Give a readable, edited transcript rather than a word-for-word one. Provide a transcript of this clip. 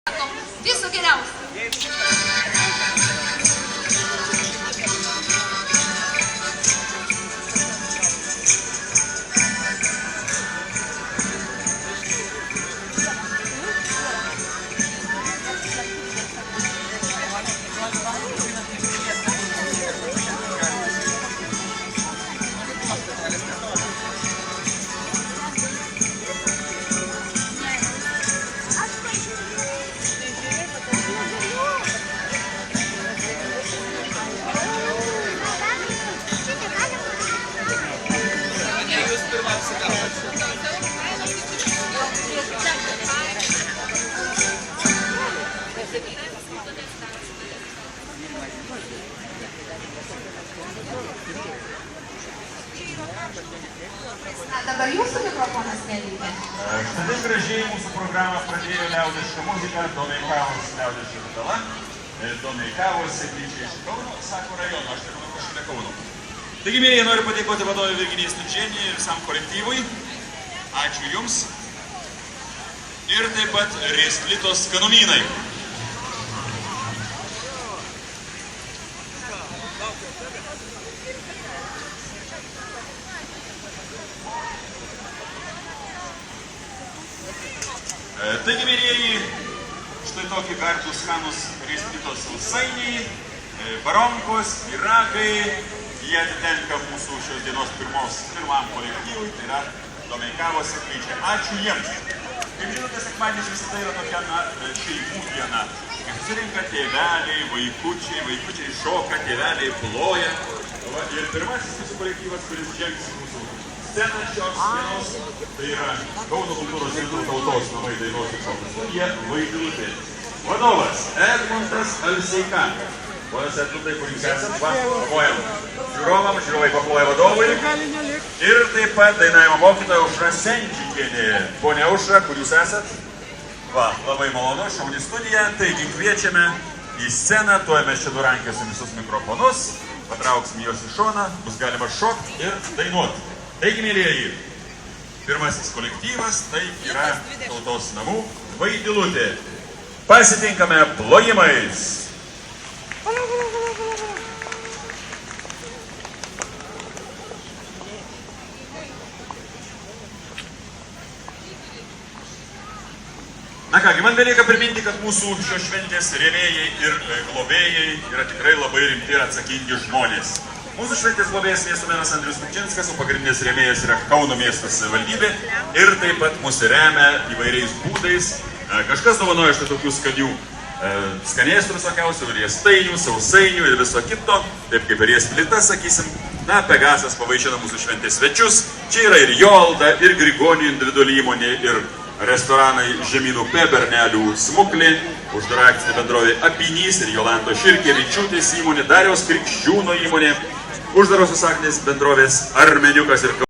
Viso geriausio. Dabar jūsų mikrofonas neveikia. Štai gražiai mūsų programą pradėjo liaudiška muzika, Domeikavos liaudiška kapela. Domeikavos seklyčia iš Kauno, sako rajono, aš taip manau, šalia Kauno. Taigi, mėlyje, noriu padėkoti vadovui Virginijai Stundžienei ir visam kolektyvui. Ačiū Jums. Ir taip pat Rėsklitos kanumynai. Taigi, mėlyjeji, štai tokie gardūs skanūs Rėsklitos sausainiai, baronkos, pyragai, jie atitenka mūsų šios dienos pirmam kolektyvui, tai yra Domeikavos seklyčia. Ačiū jiems. Kaip žinote, sekmadienis visada yra tokia šeimų diena. Kai susirinka tėveliai, vaikučiai šoka, tėveliai ploja. Ir pirmasis mūsų kolektyvas, kuris žengs mūsų sceną šios dienos, tai yra Kauno kultūros centrų tautos namai dainos ir šokio studija Vaidilutė. Vadovas Edmundas Alseika. Ponas Edmundai, kur jūs esat? Va, papojam žiūrovam, žiūrovai paploja vadovui. Ir taip pat dainavimo mokytoja Aušra Sendžikienė. Ponia Aušra, kur jūs esat? Va, labai malonu, šauni studija. Taigi kviečiame į sceną, tuoj mes čia nurankėsim visus mikrofonus, patrauksim juos į šoną, bus galima šokti ir dainuoti. Taigi, mėlyjeji, pirmasis kolektyvas, tai yra tautos namų Vaidilutė. Pasitinkame plojimais. Na kągi, man belieka priminti, kad mūsų šios šventės rėmėjai ir globėjai yra tikrai labai rimti ir atsakingi žmonės. Mūsų šventės globėjas miesto meras Andrius Kupčinskas, o pagrindinės rėmėjas yra Kauno miesto savivaldybė ir taip pat mus remia įvairiais būdais. Kažkas dovanoja štai tokių skanių skanėstų visokiausių, riestainių, sausainių ir viso kito, taip kaip ir riesplita, sakysim. Na, Pegasas pavaišina mūsų šventės svečius. Čia yra ir Jolda, ir Grigonių individuali įmonė, ir restoranai Žemynų P, Bernelių Smuklė, uždara akcinė bendrovė Apinys ir Jolantos Širkevičiūtės įmonė, Dariaus Krikščiūno įmonė, uždarosios akcinės bendrovės Armeniukas ir